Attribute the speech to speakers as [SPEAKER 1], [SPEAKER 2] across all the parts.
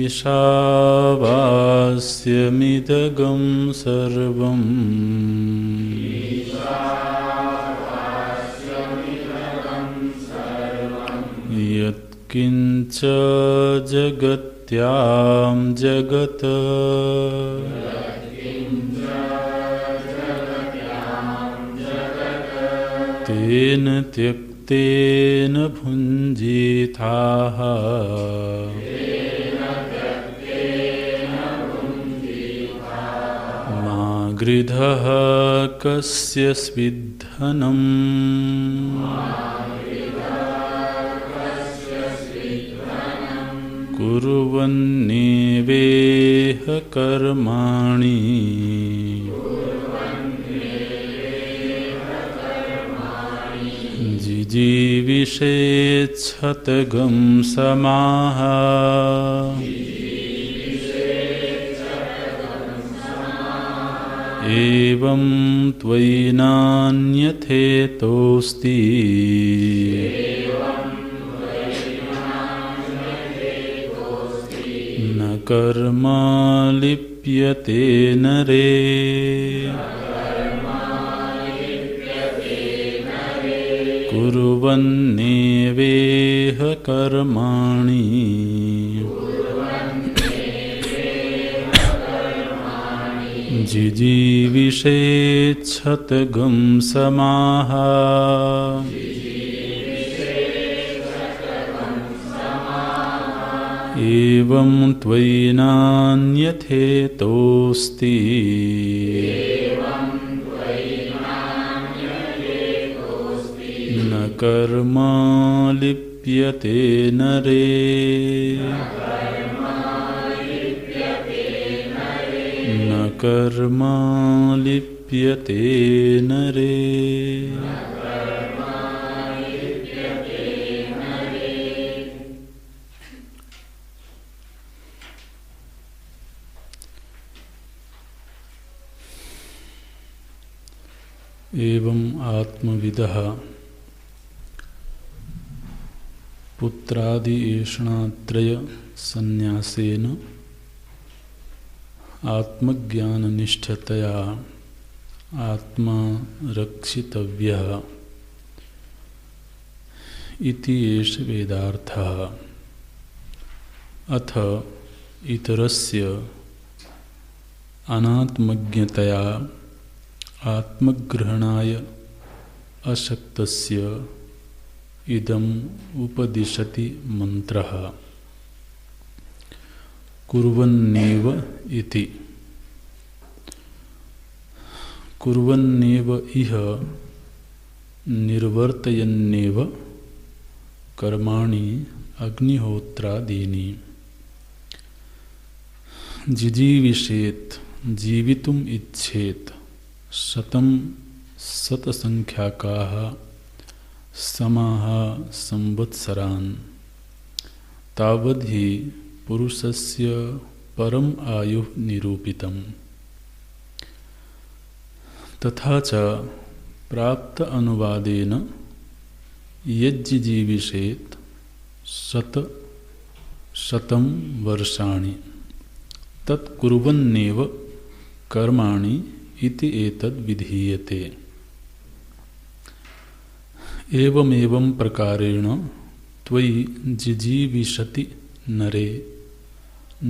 [SPEAKER 1] ईशावास्यमिदगं सर्वं यत्किञ्च जगत्यां जगत् तेन त्यक्तेन भुञ्जीथाः मा गृधः कस्य स्विद्धनम् कुर्वन्नेवेह कर्माणि जिजीविषेच्छतगं समाः एवं त्वयि नान्यथेतोऽस्ति न कर्मा लिप्यते नरे कुर्वन्नेवेह कर्माणि जिजीविषेच्छतगं समाः एवं त्वयि नान्यथेतोऽस्ति न कर्मा लिप्यते नरे न कर्मा लिप्यते नरे। एवं आत्मविदः पुत्रादि ऐषणात्रय संन्यासेन आत्मज्ञाननिष्ठतया आत्मा रक्षितव्यः इति एष वेदार्थः। अथ इतरस्य अनात्मज्ञतया आत्मग्रहणाय अशक्तस्य इदम् उपदिशति मंत्रः कुर्वन्नेव इति। कुर्वन्नेव इह निर्वर्तयन्नेव कर्माणि अग्निहोत्रादीनि। जिजीविषेत् जीवितुम् इच्छेत् शतं शतसंख्याकाः समाः संवत्सरान् तावद्धि पुरुषस्य परम आयुः निरूपितम्। तथा च प्राप्त अनुवादेन यज्जीविषेत् शतं वर्षाणि तत्कुर्वन्नेव कर्माणि इति एतद् विधीयते। एवमेवं प्रकारेण त्वयि जिजीविषति नरे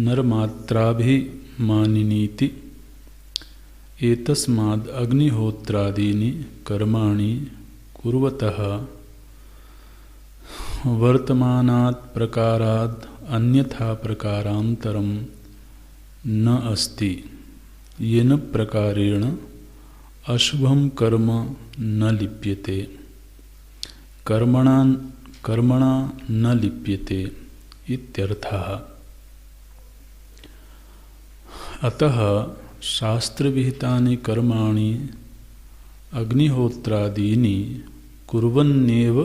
[SPEAKER 1] नरमात्राभिमानिनीति एतस्माद् अग्निहोत्रादीनि कर्माणि कुर्वतः वर्तमानात् प्रकाराद् अन्यथा प्रकारान्तरं न अस्ति येन प्रकारेण अशुभं कर्म न लिप्यते कर्मणा न लिप्यते इत्यर्थः। अतः शास्त्रविहितानि कर्माणि अग्निहोत्रादीनि कुर्वन्नेव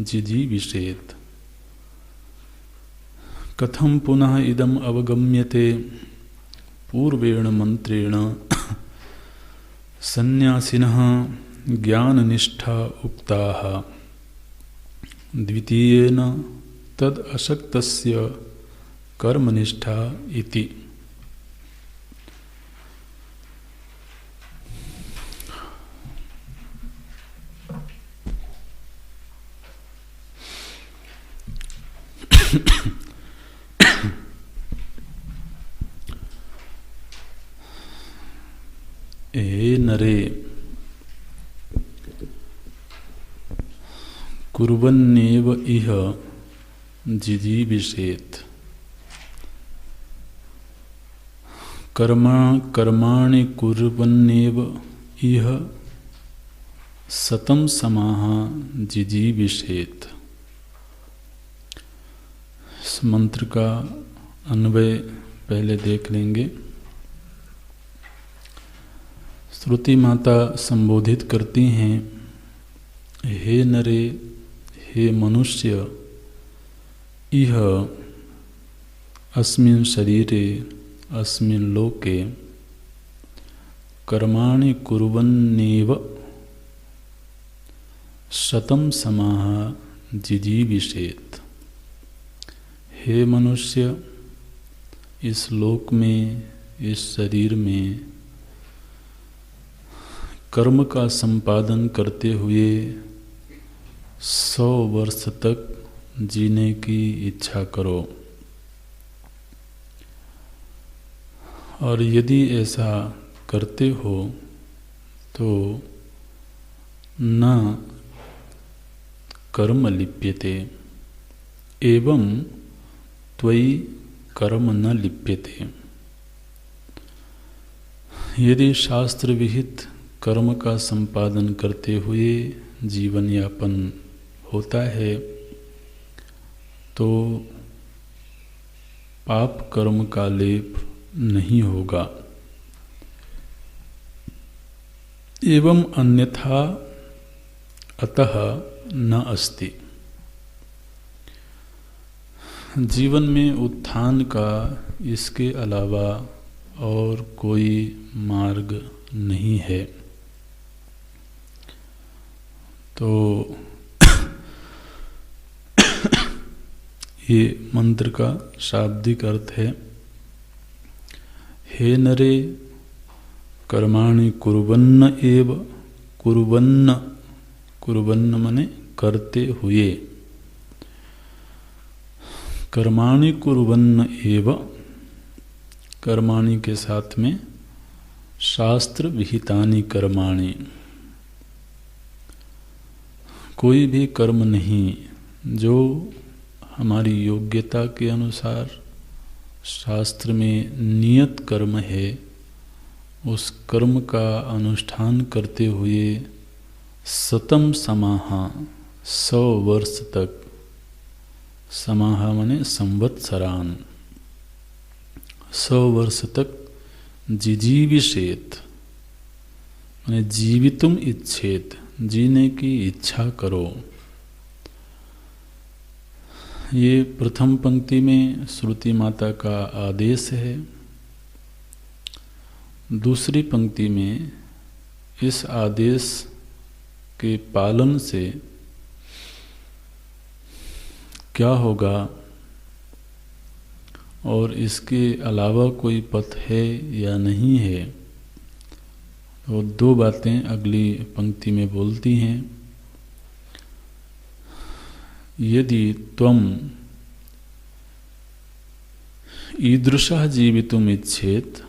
[SPEAKER 1] जिजीविषेत्। कथं पुनः इदम् अवगम्यते? पूर्वेण मंत्रेण सन्यासिनः ज्ञाननिष्ठा उक्ताः, द्वितीयेन तद् अशक्तस्य कर्मनिष्ठा इति। हे नरे कुर्वन्नेव इह जिजीविषेत्। कर्माणि कुर्वन्नेव इह सतं समाः जिजीविषेत्। इस मंत्र का अन्वय पहले देख लेंगे। श्रुति माता संबोधित करती हैं, हे नरे, हे मनुष्य, इह अस्मिन् शरीरे अस्मिन् लोके कर्माणि कुर्वन्नेव शतं समाः जिजीविषेत्। हे मनुष्य, इस लोक में, इस शरीर में कर्म का संपादन करते हुए 100 वर्ष तक जीने की इच्छा करो। और यदि ऐसा करते हो तो न कर्म लिप्यते एवं त्वयि कर्म न लिप्यते। यदि शास्त्र विहित कर्म का संपादन करते हुए जीवन यापन होता है तो पाप कर्म का लेप नहीं होगा। एवं अन्यथा अतः न अस्ति। जीवन में उत्थान का इसके अलावा और कोई मार्ग नहीं है। तो ये मंत्र का शाब्दिक अर्थ है, हे नरे कर्माणि कुर्वन्न एव। कुर्वन्न, कुर्वन्न माने करते हुए, कर्माणि कुर्वन्न एव, कर्माणि के साथ में शास्त्र विहितानि कर्माणि। कोई भी कर्म नहीं जो हमारी योग्यता के अनुसार शास्त्र में नियत कर्म है, उस कर्म का अनुष्ठान करते हुए शतं समाः 100 वर्ष तक, समाः माने संवत्सरान, 100 वर्ष तक जिजीविषेत् माने जीवितुम इच्छेत, जीने की इच्छा करो। ये प्रथम पंक्ति में श्रुति माता का आदेश है। दूसरी पंक्ति में इस आदेश के पालन से क्या होगा और इसके अलावा कोई पथ है या नहीं है, तो 2 बातें अगली पंक्ति में बोलती हैं। यदि त्वम ईदृशः जीवितुम इच्छेत,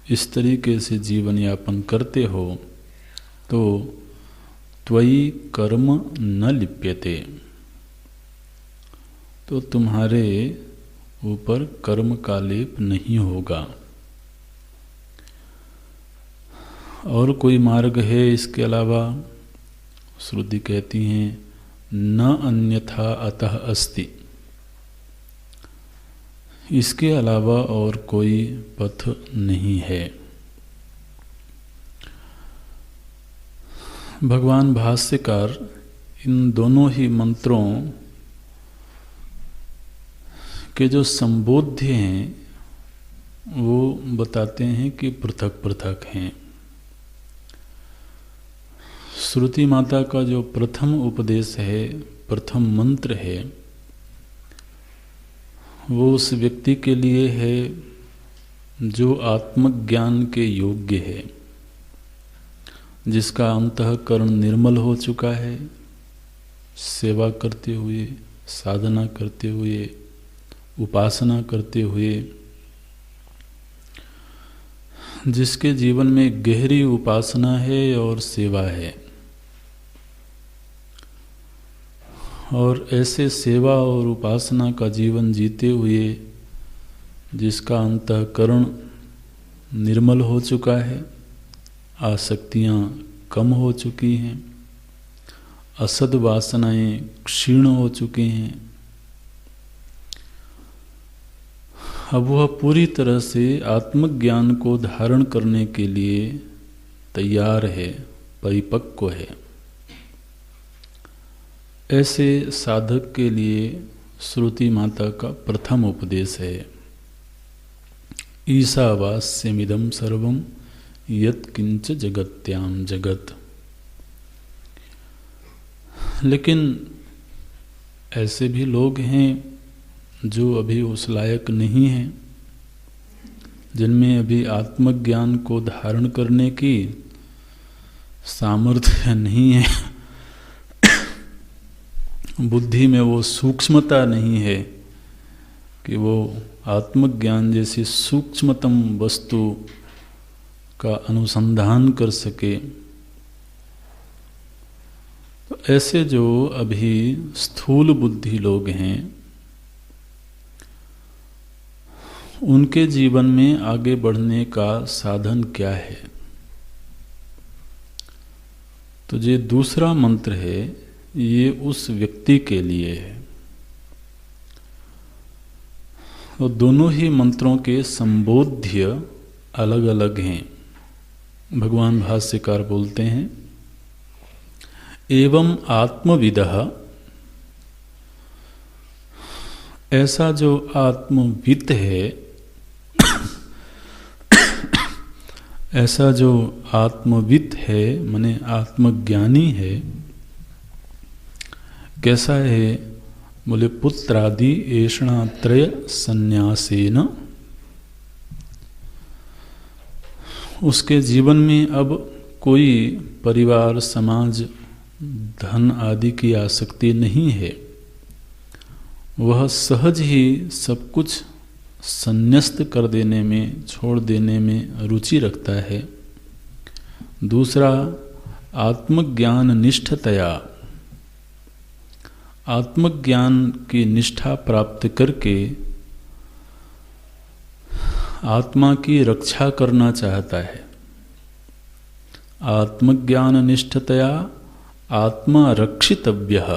[SPEAKER 1] इस तरीके से जीवन यापन करते हो तो त्वयि कर्म न लिप्यते, तो तुम्हारे ऊपर कर्म का लेप नहीं होगा। और कोई मार्ग है इसके अलावा? श्रुति कहती हैं न अन्यथा अतः अस्ति। इसके अलावा और कोई पथ नहीं है। भगवान भाष्यकार इन दोनों ही मंत्रों के जो संबोध्य हैं वो बताते हैं कि पृथक पृथक हैं। श्रुति माता का जो प्रथम उपदेश है, प्रथम मंत्र है, वो उस व्यक्ति के लिए है जो आत्मज्ञान के योग्य है, जिसका अंतःकरण निर्मल हो चुका है, सेवा करते हुए, साधना करते हुए, उपासना करते हुए, जिसके जीवन में गहरी उपासना है और सेवा है। और ऐसे सेवा और उपासना का जीवन जीते हुए जिसका अंतःकरण निर्मल हो चुका है, आसक्तियाँ कम हो चुकी हैं, असद वासनाएं क्षीण हो चुकी हैं, अब वह पूरी तरह से आत्मज्ञान को धारण करने के लिए तैयार है, परिपक्व है। ऐसे साधक के लिए श्रुति माता का प्रथम उपदेश है, ईशावास्यमिदं सर्वं यत्किंच जगत्याम जगत। लेकिन ऐसे भी लोग हैं जो अभी उस लायक नहीं हैं, जिनमें अभी आत्मज्ञान को धारण करने की सामर्थ्य नहीं है, बुद्धि में वो सूक्ष्मता नहीं है कि वो आत्मज्ञान जैसी सूक्ष्मतम वस्तु का अनुसंधान कर सके। तो ऐसे जो अभी स्थूल बुद्धि लोग हैं, उनके जीवन में आगे बढ़ने का साधन क्या है? तो ये दूसरा मंत्र है, ये उस व्यक्ति के लिए है। तो दोनों ही मंत्रों के संबोध्य अलग अलग हैं। भगवान भाष्यकार बोलते हैं, एवं आत्मविदः, ऐसा जो आत्मविद है, ऐसा जो आत्मविद है माने आत्मज्ञानी है, कैसा है? बोले पुत्रादि ऐषणात्रय संन्यासेन, उसके जीवन में अब कोई परिवार, समाज, धन आदि की आसक्ति नहीं है। वह सहज ही सब कुछ संन्यस्त कर देने में, छोड़ देने में रुचि रखता है। दूसरा, आत्मज्ञान निष्ठतया, आत्मज्ञान की निष्ठा प्राप्त करके आत्मा की रक्षा करना चाहता है। आत्मज्ञान निष्ठतया आत्मा रक्षितव्यः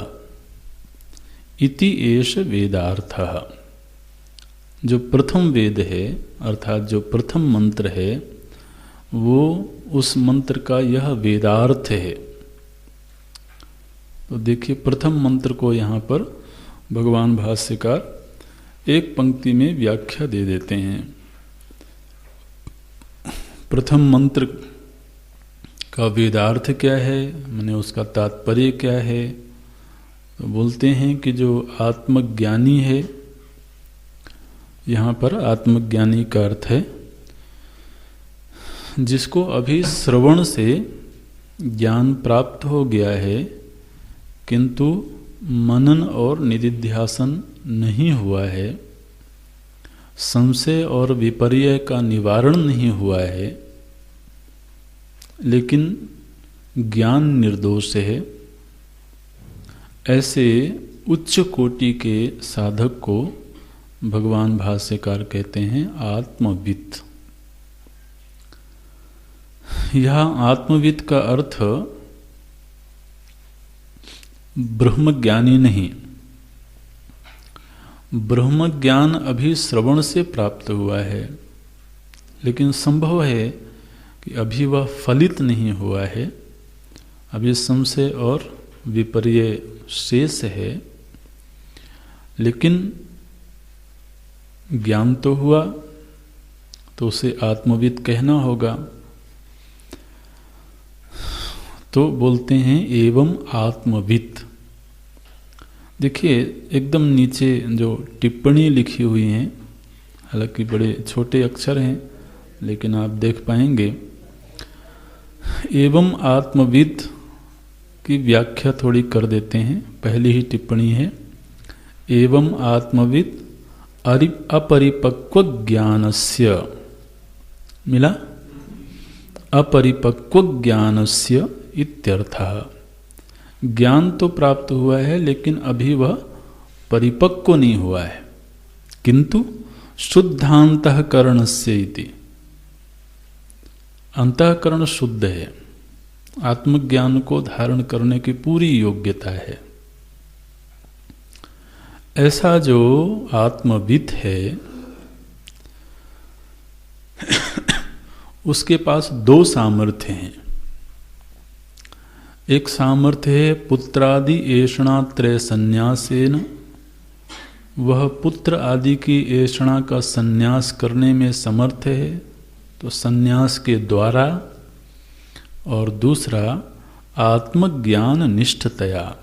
[SPEAKER 1] इति एष वेदार्थः। जो प्रथम वेद है, अर्थात जो प्रथम मंत्र है, वो उस मंत्र का यह वेदार्थ है। तो देखिए, प्रथम मंत्र को यहाँ पर भगवान भाष्यकार एक पंक्ति में व्याख्या दे देते हैं। प्रथम मंत्र का वेदार्थ क्या है, माने उसका तात्पर्य क्या है? तो बोलते हैं कि जो आत्मज्ञानी है, यहाँ पर आत्मज्ञानी का अर्थ है जिसको अभी श्रवण से ज्ञान प्राप्त हो गया है, किंतु मनन और निदिध्यासन नहीं हुआ है, संशय और विपर्य का निवारण नहीं हुआ है, लेकिन ज्ञान निर्दोष है। ऐसे उच्च कोटि के साधक को भगवान भाष्यकार कहते हैं आत्मविद। यह आत्मविद का अर्थ ब्रह्मज्ञानी नहीं। ब्रह्म ज्ञान अभी श्रवण से प्राप्त हुआ है, लेकिन संभव है कि अभी वह फलित नहीं हुआ है, अभी संशय और विपर्य शेष है, लेकिन ज्ञान तो हुआ, तो उसे आत्मविद कहना होगा। तो बोलते हैं एवं आत्मविद। देखिए एकदम नीचे जो टिप्पणी लिखी हुई है, हालांकि बड़े छोटे अक्षर हैं लेकिन आप देख पाएंगे, एवं आत्मविद की व्याख्या थोड़ी कर देते हैं। पहली ही टिप्पणी है, एवं आत्मविद अपरिपक्व ज्ञानस्य, मिला, अपरिपक्व ज्ञानस्य इत्यर्थः। ज्ञान तो प्राप्त हुआ है लेकिन अभी वह परिपक्व नहीं हुआ है, किंतु शुद्धांतःकरणस्य इति, अंतःकरण शुद्ध है, आत्मज्ञान को धारण करने की पूरी योग्यता है। ऐसा जो आत्मविद है उसके पास दो सामर्थ्य हैं। एक सामर्थ्य है पुत्रादि ऐषणात्रय संन्यासेन, वह पुत्र आदि की ऐषणा का संन्यास करने में समर्थ है, तो संन्यास के द्वारा। और दूसरा आत्मज्ञान निष्ठतया,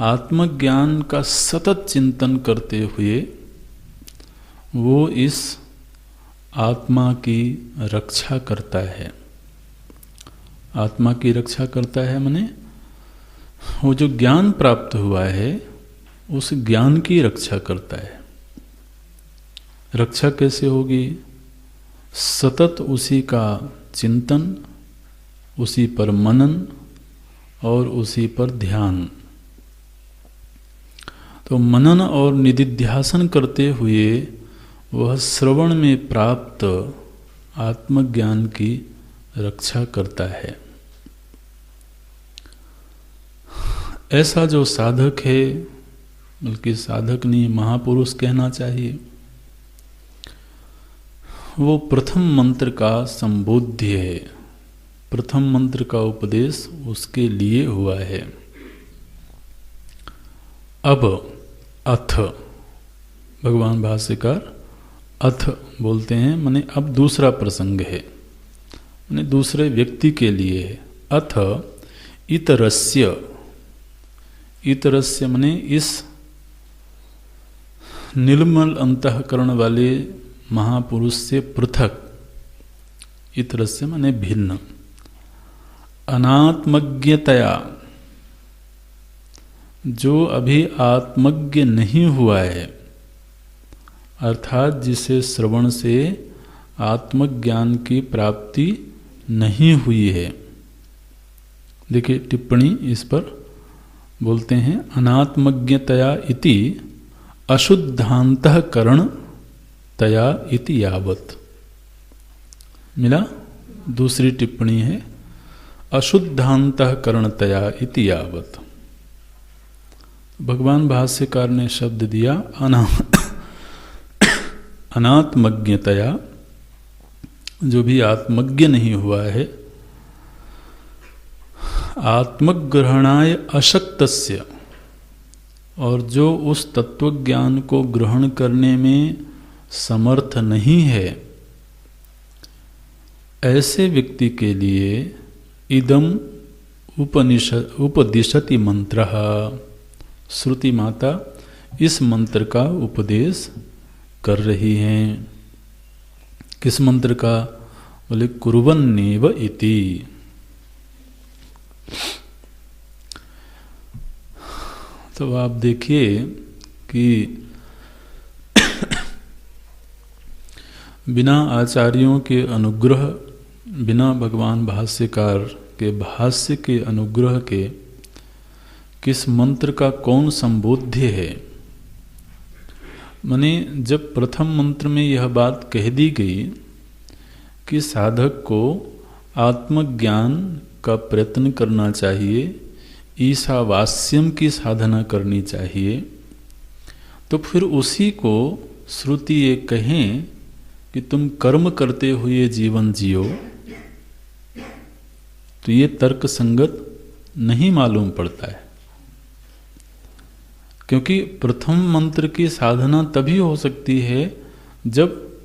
[SPEAKER 1] आत्मज्ञान का सतत चिंतन करते हुए वो इस आत्मा की रक्षा करता है। आत्मा की रक्षा करता है माने वो जो ज्ञान प्राप्त हुआ है उस ज्ञान की रक्षा करता है। रक्षा कैसे होगी? सतत उसी का चिंतन, उसी पर मनन और उसी पर ध्यान। तो मनन और निदिध्यासन करते हुए वह श्रवण में प्राप्त आत्मज्ञान की रक्षा करता है। ऐसा जो साधक है, बल्कि साधक नहीं महापुरुष कहना चाहिए, वो प्रथम मंत्र का संबोध्य है, प्रथम मंत्र का उपदेश उसके लिए हुआ है। अब अथ, भगवान भाष्यकार अथ बोलते हैं, माने अब दूसरा प्रसंग है, माने दूसरे व्यक्ति के लिए है। अथ इतरस्य, इतरस्य माने इस निर्मल अंतःकरण वाले महापुरुष से पृथक, इतरस्य माने भिन्न। अनात्मज्ञतया, जो अभी आत्मज्ञ नहीं हुआ है, अर्थात जिसे श्रवण से आत्मज्ञान की प्राप्ति नहीं हुई है। देखिए टिप्पणी इस पर बोलते हैं, अनात्मज्ञतया इति अशुद्धांतःकरण तया इति यावत्। मिला? दूसरी टिप्पणी है अशुद्धांतःकरणतया इति यावत्। भगवान भाष्यकार ने शब्द दिया अनात्मज्ञतया, जो भी आत्मज्ञ नहीं हुआ है, आत्मग्रहणाय अशक्तस्य, और जो उस तत्वज्ञान को ग्रहण करने में समर्थ नहीं है, ऐसे व्यक्ति के लिए इदम उपदिशति मंत्र, श्रुति माता इस मंत्र का उपदेश कर रही हैं। किस मंत्र का? बोले कुर्वन्नेव इति। तो आप देखिए कि बिना आचार्यों के अनुग्रह, बिना भगवान भाष्यकार के भाष्य के अनुग्रह के किस मंत्र का कौन संबोध्य है। माने जब प्रथम मंत्र में यह बात कह दी गई कि साधक को आत्मज्ञान का प्रयत्न करना चाहिए, ईशावास्यम की साधना करनी चाहिए, तो फिर उसी को श्रुति ये कहें कि तुम कर्म करते हुए जीवन जियो, तो ये तर्क संगत नहीं मालूम पड़ता है। क्योंकि प्रथम मंत्र की साधना तभी हो सकती है जब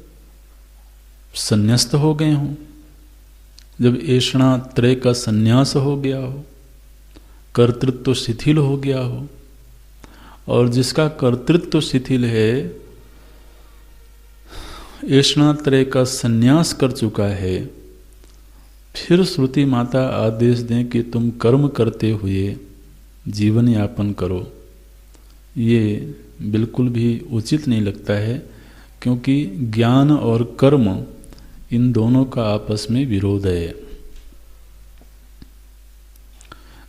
[SPEAKER 1] संन्यास्त हो गए हों, जब ऐषणा त्रय का संन्यास हो गया हो, कर्तृत्व शिथिल हो गया हो, और जिसका कर्तृत्व शिथिल है, ऐष्णात्रय का संन्यास कर चुका है, फिर श्रुति माता आदेश दें कि तुम कर्म करते हुए जीवन यापन करो, ये बिल्कुल भी उचित नहीं लगता है, क्योंकि ज्ञान और कर्म इन दोनों का आपस में विरोध है।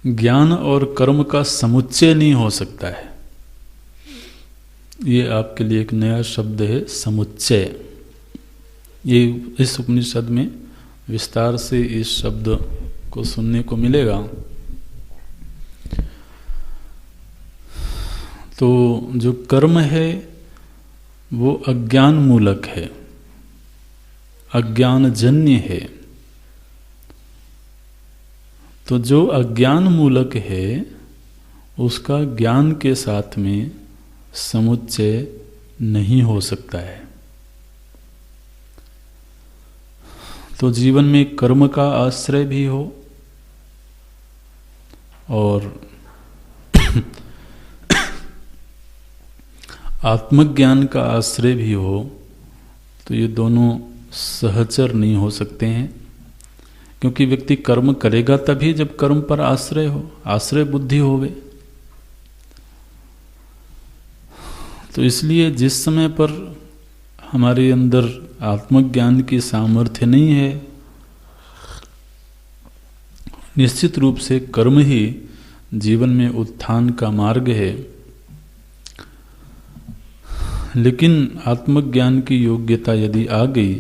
[SPEAKER 1] ज्ञान और कर्म का समुच्चय नहीं हो सकता है। ये आपके लिए एक नया शब्द है, समुच्चय। ये इस उपनिषद में विस्तार से इस शब्द को सुनने को मिलेगा। तो जो कर्म है वो अज्ञान मूलक है, अज्ञानजन्य है। तो जो अज्ञान मूलक है उसका ज्ञान के साथ में समुच्चय नहीं हो सकता है। तो जीवन में कर्म का आश्रय भी हो और आत्मज्ञान का आश्रय भी हो, तो ये दोनों सहचर नहीं हो सकते हैं। क्योंकि व्यक्ति कर्म करेगा तभी जब कर्म पर आश्रय हो, आश्रय बुद्धि होवे। तो इसलिए जिस समय पर हमारे अंदर आत्मज्ञान की सामर्थ्य नहीं है, निश्चित रूप से कर्म ही जीवन में उत्थान का मार्ग है। लेकिन आत्मज्ञान की योग्यता यदि आ गई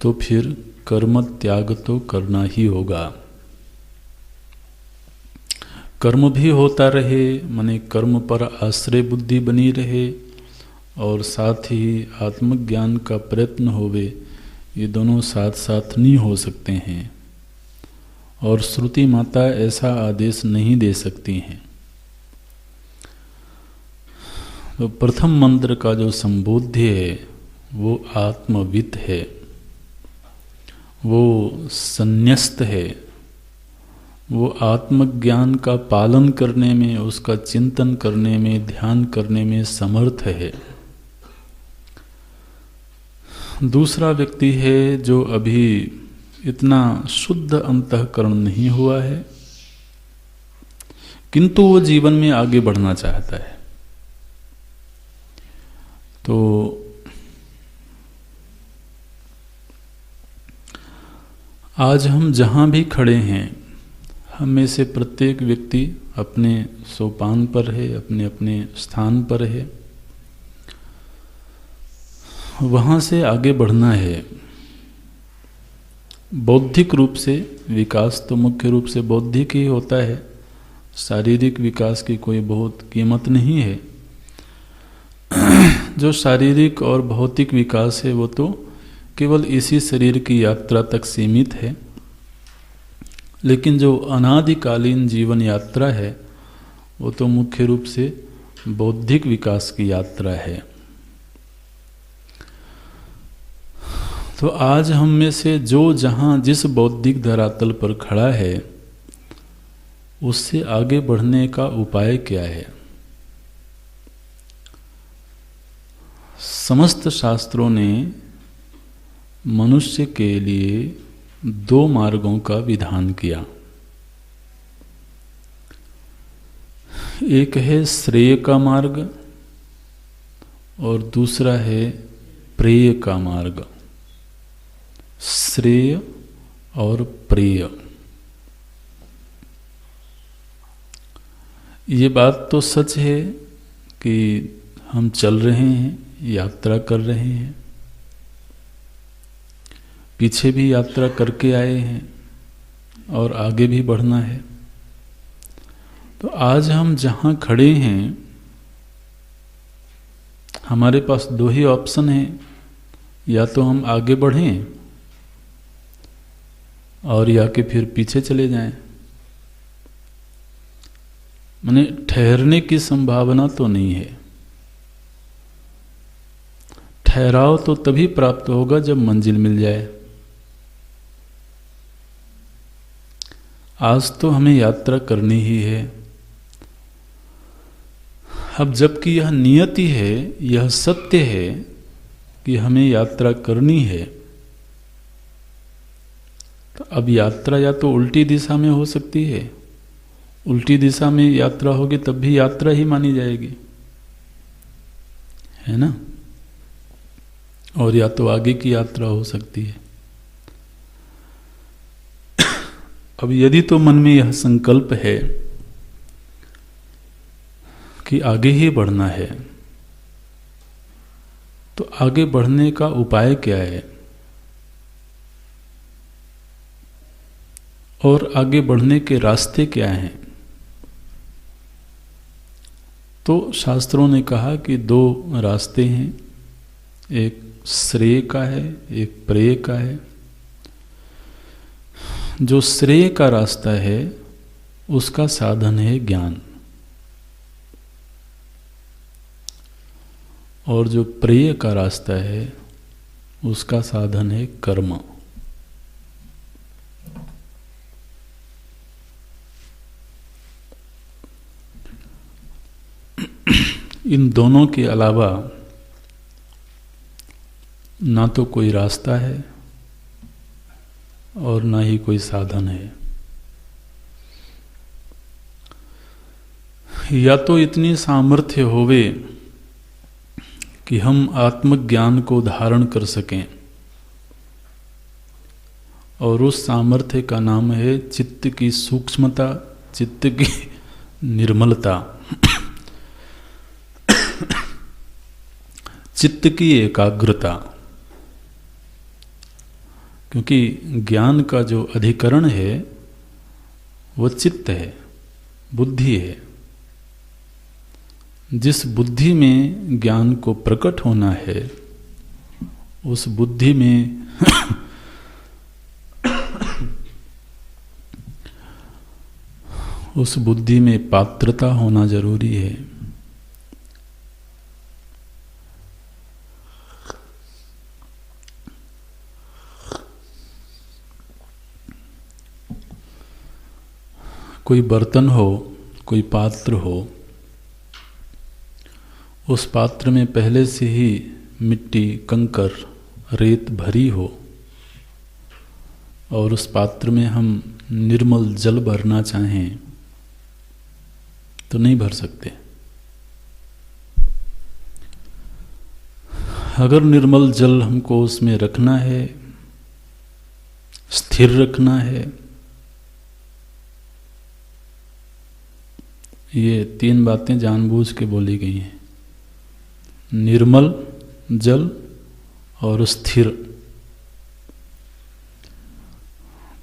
[SPEAKER 1] तो फिर कर्म त्याग तो करना ही होगा। कर्म भी होता रहे, माने कर्म पर आश्रय बुद्धि बनी रहे, और साथ ही आत्मज्ञान का प्रयत्न होवे, ये दोनों साथ साथ नहीं हो सकते हैं। और श्रुति माता ऐसा आदेश नहीं दे सकती हैं। तो प्रथम मंत्र का जो संबोध्य है वो आत्मवित् है, वो संन्यस्त है, वो आत्मज्ञान का पालन करने में, उसका चिंतन करने में, ध्यान करने में समर्थ है। दूसरा व्यक्ति है जो अभी इतना शुद्ध अंतःकरण नहीं हुआ है, किंतु वो जीवन में आगे बढ़ना चाहता है। तो आज हम जहाँ भी खड़े हैं, हम में से प्रत्येक व्यक्ति अपने सोपान पर है, अपने अपने स्थान पर है। वहाँ से आगे बढ़ना है। बौद्धिक रूप से विकास तो मुख्य रूप से बौद्धिक ही होता है, शारीरिक विकास की कोई बहुत कीमत नहीं है। जो शारीरिक और भौतिक विकास है वो तो केवल इसी शरीर की यात्रा तक सीमित है, लेकिन जो अनादिकालीन जीवन यात्रा है वो तो मुख्य रूप से बौद्धिक विकास की यात्रा है। तो आज हम में से जो जहाँ जिस बौद्धिक धरातल पर खड़ा है उससे आगे बढ़ने का उपाय क्या है? समस्त शास्त्रों ने मनुष्य के लिए दो मार्गों का विधान किया। एक है श्रेय का मार्ग और दूसरा है प्रेय का मार्ग। श्रेय और प्रेय, ये बात तो सच है कि हम चल रहे हैं, यात्रा कर रहे हैं, पीछे भी यात्रा करके आए हैं और आगे भी बढ़ना है। तो आज हम जहाँ खड़े हैं हमारे पास दो ही ऑप्शन हैं, या तो हम आगे बढ़ें और या कि फिर पीछे चले जाएं। माने ठहरने की संभावना तो नहीं है। ठहराव तो तभी प्राप्त होगा जब मंजिल मिल जाए। आज तो हमें यात्रा करनी ही है। अब जबकि यह नियति है, यह सत्य है कि हमें यात्रा करनी है, तो अब यात्रा या तो उल्टी दिशा में हो सकती है, उल्टी दिशा में यात्रा होगी तब भी यात्रा ही मानी जाएगी, है ना, और या तो आगे की यात्रा हो सकती है। अब यदि तो मन में यह संकल्प है कि आगे ही बढ़ना है, तो आगे बढ़ने का उपाय क्या है और आगे बढ़ने के रास्ते क्या हैं? तो शास्त्रों ने कहा कि दो रास्ते हैं, एक श्रेय का है, एक प्रेय का है। जो श्रेय का रास्ता है उसका साधन है ज्ञान, और जो प्रेय का रास्ता है उसका साधन है कर्म। इन दोनों के अलावा ना तो कोई रास्ता है और ना ही कोई साधन है। या तो इतनी सामर्थ्य होवे कि हम आत्मज्ञान को धारण कर सकें, और उस सामर्थ्य का नाम है चित्त की सूक्ष्मता, चित्त की निर्मलता, चित्त की एकाग्रता। क्योंकि ज्ञान का जो अधिकरण है वो चित्त है, बुद्धि है। जिस बुद्धि में ज्ञान को प्रकट होना है उस बुद्धि में उस बुद्धि में पात्रता होना जरूरी है। कोई बर्तन हो, कोई पात्र हो, उस पात्र में पहले से ही मिट्टी, कंकर, रेत भरी हो, और उस पात्र में हम निर्मल जल भरना चाहें तो नहीं भर सकते। अगर निर्मल जल हमको उसमें रखना है, स्थिर रखना है, ये तीन बातें जानबूझ के बोली गई हैं, निर्मल जल और स्थिर।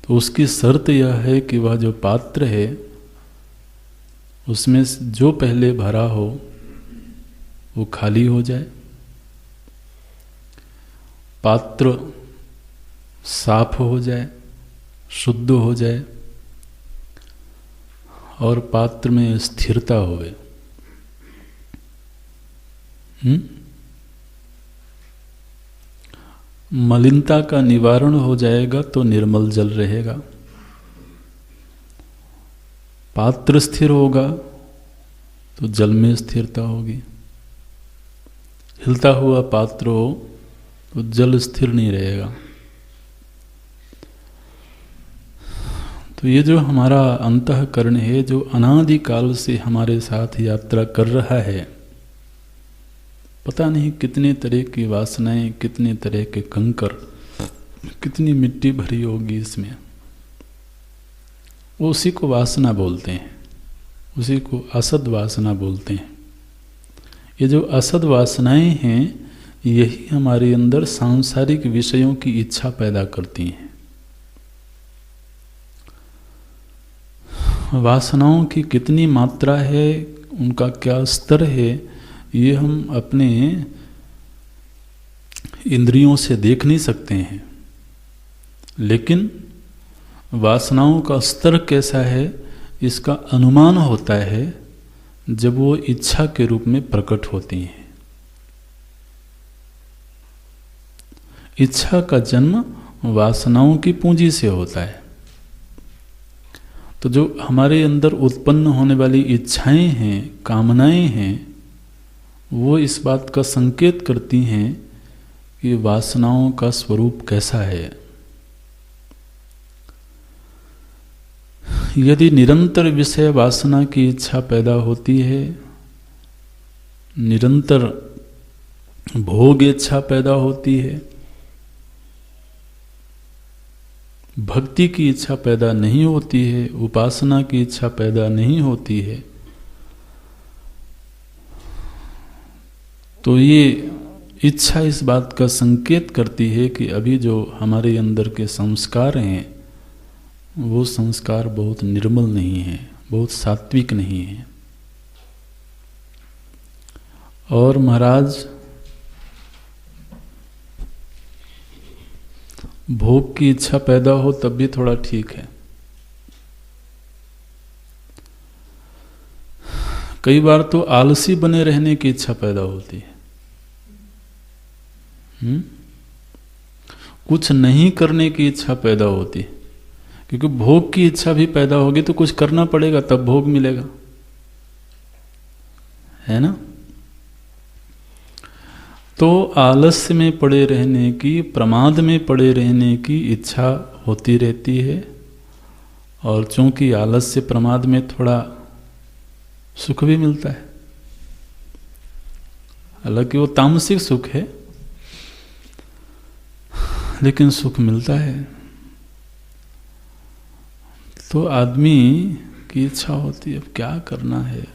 [SPEAKER 1] तो उसकी शर्त यह है कि वह जो पात्र है उसमें जो पहले भरा हो वो खाली हो जाए, पात्र साफ हो जाए, शुद्ध हो जाए, और पात्र में स्थिरता होवे। मलिनता का निवारण हो जाएगा तो निर्मल जल रहेगा। पात्र स्थिर होगा तो जल में स्थिरता होगी। हिलता हुआ पात्र हो तो जल स्थिर नहीं रहेगा। तो ये जो हमारा अंतःकरण है, जो अनादिकाल से हमारे साथ यात्रा कर रहा है, पता नहीं कितने तरह की वासनाएं, कितने तरह के कंकर, कितनी मिट्टी भरी होगी इसमें, वो उसी को वासना बोलते हैं, उसी को असद वासना बोलते हैं। ये जो असद वासनाएं हैं यही हमारे अंदर सांसारिक विषयों की इच्छा पैदा करती हैं। वासनाओं की कितनी मात्रा है, उनका क्या स्तर है, ये हम अपने इंद्रियों से देख नहीं सकते हैं, लेकिन वासनाओं का स्तर कैसा है इसका अनुमान होता है जब वो इच्छा के रूप में प्रकट होती हैं। इच्छा का जन्म वासनाओं की पूंजी से होता है। तो जो हमारे अंदर उत्पन्न होने वाली इच्छाएं हैं, कामनाएं हैं, वो इस बात का संकेत करती हैं कि वासनाओं का स्वरूप कैसा है। यदि निरंतर विषय वासना की इच्छा पैदा होती है, निरंतर भोग इच्छा पैदा होती है, भक्ति की इच्छा पैदा नहीं होती है, उपासना की इच्छा पैदा नहीं होती है, तो ये इच्छा इस बात का संकेत करती है कि अभी जो हमारे अंदर के संस्कार हैं वो संस्कार बहुत निर्मल नहीं है, बहुत सात्विक नहीं है। और महाराज, भोग की इच्छा पैदा हो तब भी थोड़ा ठीक है। कई बार तो आलसी बने रहने की इच्छा पैदा होती है। कुछ नहीं करने की इच्छा पैदा होती है, क्योंकि भोग की इच्छा भी पैदा होगी तो कुछ करना पड़ेगा, तब भोग मिलेगा, है ना। तो आलस्य में पड़े रहने की, प्रमाद में पड़े रहने की इच्छा होती रहती है। और चूंकि आलस्य प्रमाद में थोड़ा सुख भी मिलता है, हालांकि वो तामसिक सुख है, लेकिन सुख मिलता है। तो आदमी की इच्छा होती है अब क्या करना है,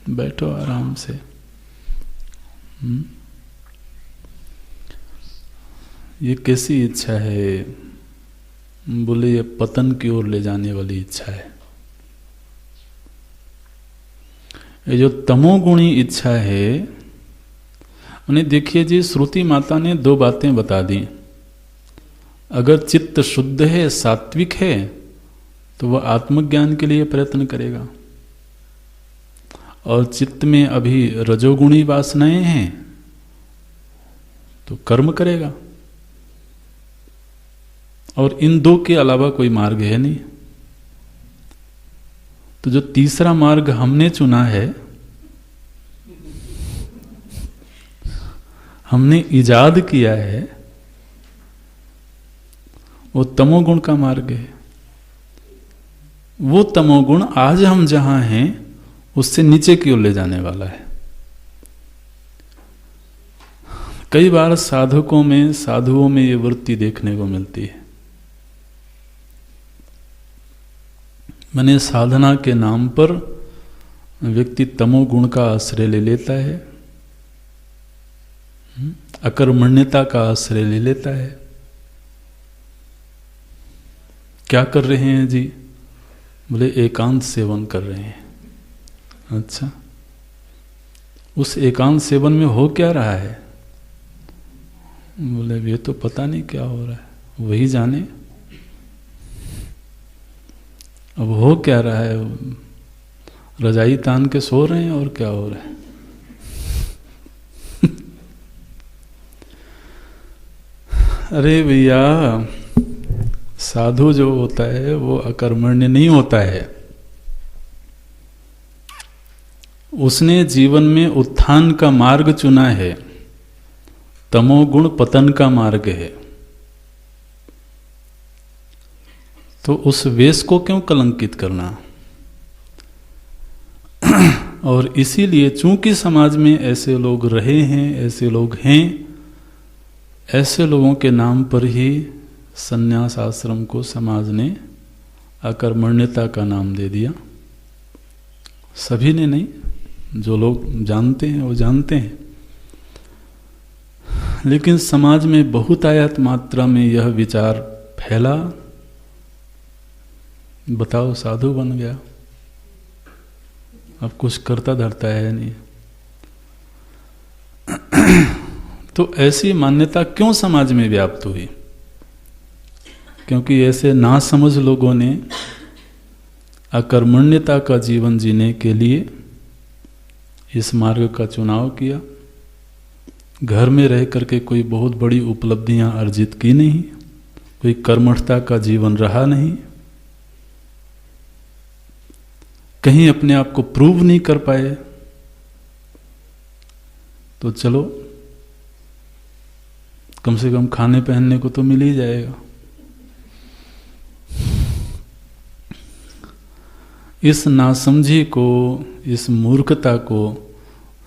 [SPEAKER 1] बैठो आराम से। ये कैसी इच्छा है? बोले ये पतन की ओर ले जाने वाली इच्छा है। ये जो तमोगुणी इच्छा है, उन्हें देखिए जी, श्रुति माता ने दो बातें बता दी। अगर चित्त शुद्ध है, सात्विक है, तो वह आत्मज्ञान के लिए प्रयत्न करेगा। और चित्त में अभी रजोगुणी वासनाएं हैं तो कर्म करेगा। और इन दो के अलावा कोई मार्ग है नहीं। तो जो तीसरा मार्ग हमने चुना है, हमने इजाद किया है, वो तमोगुण का मार्ग है। वो तमोगुण आज हम जहां हैं उससे नीचे की ओर ले जाने वाला है। कई बार साधकों में, साधुओं में ये वृत्ति देखने को मिलती है। मैंने साधना के नाम पर व्यक्ति तमोगुण का आश्रय ले लेता है, अकर्मण्यता का आश्रय ले लेता है। क्या कर रहे हैं जी? बोले एकांत सेवन कर रहे हैं। अच्छा, उस एकांत सेवन में हो क्या रहा है? बोले ये तो पता नहीं क्या हो रहा है, वही जाने। अब हो क्या रहा है? रजाई तान के सो रहे हैं और क्या हो रहा है? अरे भैया, साधु जो होता है वो अकर्मण्य नहीं होता है। उसने जीवन में उत्थान का मार्ग चुना है, तमोगुण पतन का मार्ग है। तो उस वेश को क्यों कलंकित करना? और इसीलिए चूंकि समाज में ऐसे लोग रहे हैं, ऐसे लोग हैं, ऐसे लोगों के नाम पर ही संन्यास आश्रम को समाज ने अकर्मण्यता का नाम दे दिया। सभी ने नहीं, जो लोग जानते हैं वो जानते हैं। लेकिन समाज में बहुतायत मात्रा में यह विचार फैला, बताओ साधु बन गया, अब कुछ करता धरता है नहीं। तो ऐसी मान्यता क्यों समाज में व्याप्त हुई? क्योंकि ऐसे नासमझ लोगों ने अकर्मण्यता का जीवन जीने के लिए इस मार्ग का चुनाव किया। घर में रह करके कोई बहुत बड़ी उपलब्धियां अर्जित की नहीं, कोई कर्मठता का जीवन रहा नहीं, कहीं अपने आप को प्रूव नहीं कर पाए। तो चलो कम से कम खाने पहनने को तो मिल ही जाएगा। इस नासमझी को, इस मूर्खता को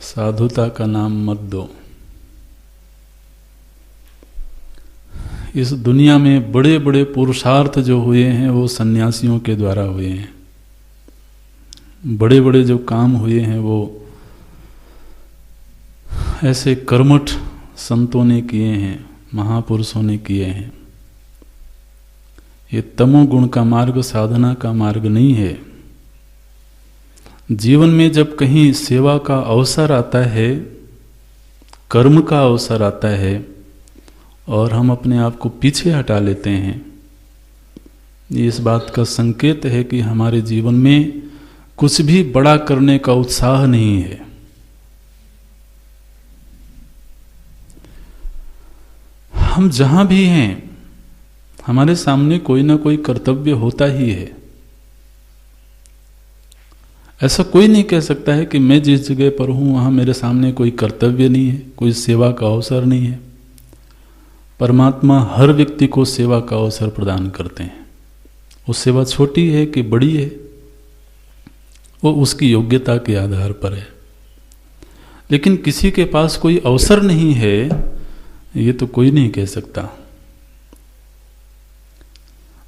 [SPEAKER 1] साधुता का नाम मत दो। इस दुनिया में बड़े बड़े पुरुषार्थ जो हुए हैं वो सन्यासियों के द्वारा हुए हैं। बड़े बड़े जो काम हुए हैं वो ऐसे कर्मठ संतों ने किए हैं, महापुरुषों ने किए हैं। ये तमोगुण का मार्ग साधना का मार्ग नहीं है। जीवन में जब कहीं सेवा का अवसर आता है, कर्म का अवसर आता है और हम अपने आप को पीछे हटा लेते हैं, ये इस बात का संकेत है कि हमारे जीवन में कुछ भी बड़ा करने का उत्साह नहीं है। हम जहां भी हैं हमारे सामने कोई ना कोई कर्तव्य होता ही है। ऐसा कोई नहीं कह सकता है कि मैं जिस जगह पर हूं वहां मेरे सामने कोई कर्तव्य नहीं है, कोई सेवा का अवसर नहीं है। परमात्मा हर व्यक्ति को सेवा का अवसर प्रदान करते हैं। वो सेवा छोटी है कि बड़ी है, वो उसकी योग्यता के आधार पर है। लेकिन किसी के पास कोई अवसर नहीं है, ये तो कोई नहीं कह सकता।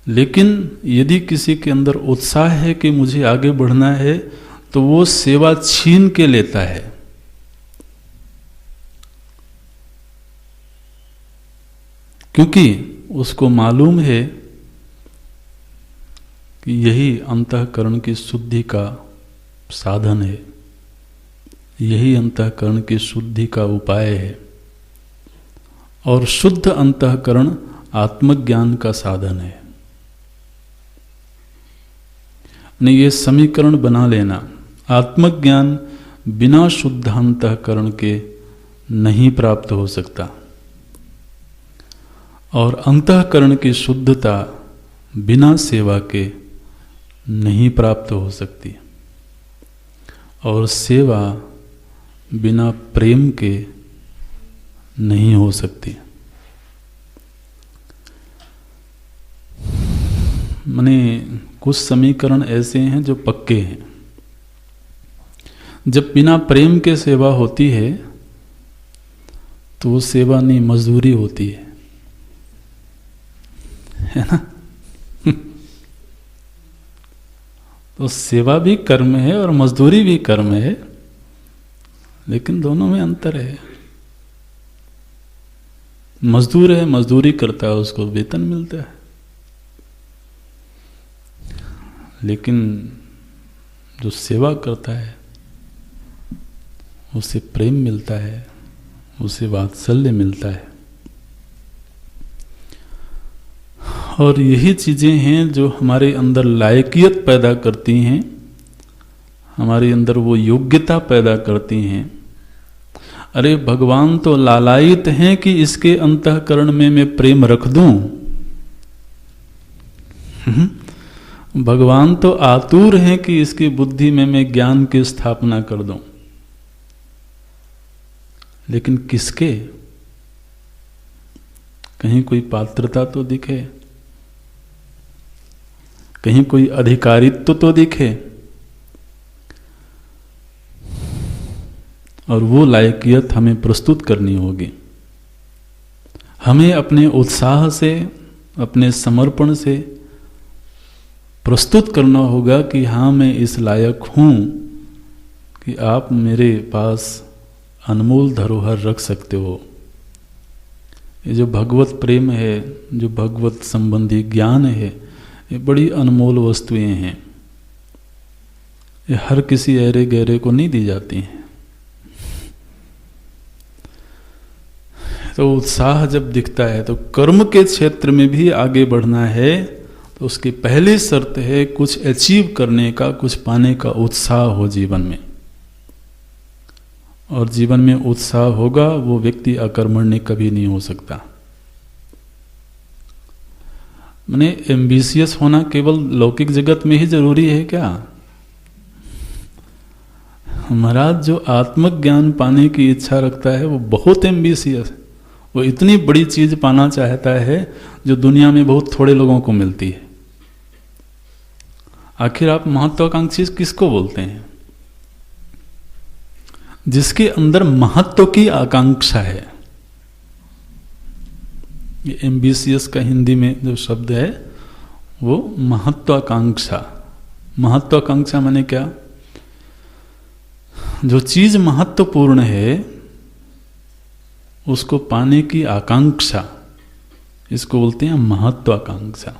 [SPEAKER 1] लेकिन यदि किसी के अंदर उत्साह है कि मुझे आगे बढ़ना है, तो वो सेवा छीन के लेता है। क्योंकि उसको मालूम है कि यही अंतःकरण की शुद्धि का साधन है, यही अंतःकरण की शुद्धि का उपाय है। और शुद्ध अंतःकरण आत्मज्ञान का साधन है। नहीं, ये समीकरण बना लेना, आत्मज्ञान बिना शुद्ध अंतःकरण के नहीं प्राप्त हो सकता और अंतःकरण की शुद्धता बिना सेवा के नहीं प्राप्त हो सकती और सेवा बिना प्रेम के नहीं हो सकती। माने कुछ समीकरण ऐसे हैं जो पक्के हैं। जब बिना प्रेम के सेवा होती है तो वो सेवा नहीं, मजदूरी होती है ना। तो सेवा भी कर्म है और मजदूरी भी कर्म है, लेकिन दोनों में अंतर है। मजदूर है, मजदूरी करता है, उसको वेतन मिलता है। लेकिन जो सेवा करता है उसे प्रेम मिलता है, उसे वात्सल्य मिलता है। और यही चीजें हैं जो हमारे अंदर लायकियत पैदा करती हैं, हमारे अंदर वो योग्यता पैदा करती हैं। अरे भगवान तो लालायित हैं कि इसके अंतःकरण में मैं प्रेम रख दूं। भगवान तो आतुर हैं कि इसकी बुद्धि में मैं ज्ञान की स्थापना कर दूं। लेकिन किसके? कहीं कोई पात्रता तो दिखे, कहीं कोई अधिकारित्व तो दिखे, और वो लायकियत हमें प्रस्तुत करनी होगी। हमें अपने उत्साह से, अपने समर्पण से प्रस्तुत करना होगा कि हाँ, मैं इस लायक हूं कि आप मेरे पास अनमोल धरोहर रख सकते हो। ये जो भगवत प्रेम है, जो भगवत संबंधी ज्ञान है, ये बड़ी अनमोल वस्तुएं हैं। ये हर किसी ऐरे गहरे को नहीं दी जाती हैं। तो उत्साह जब दिखता है तो कर्म के क्षेत्र में भी आगे बढ़ना है, तो उसकी पहली शर्त है कुछ अचीव करने का, कुछ पाने का उत्साह हो जीवन में। और जीवन में उत्साह होगा वो व्यक्ति अकर्मण्य कभी नहीं हो सकता। माने एम्बिशियस होना केवल लौकिक जगत में ही जरूरी है क्या? महाराज जो आत्मज्ञान पाने की इच्छा रखता है वो बहुत एम्बिशियस है। वो इतनी बड़ी चीज पाना चाहता है जो दुनिया में बहुत थोड़े लोगों को मिलती है। आखिर आप महत्वाकांक्षी किसको बोलते हैं? जिसके अंदर महत्व की आकांक्षा है। ये एम्बिशियस का हिंदी में जो शब्द है वो महत्वाकांक्षा। महत्वाकांक्षा माने क्या? जो चीज महत्वपूर्ण है उसको पाने की आकांक्षा, इसको बोलते हैं महत्वाकांक्षा।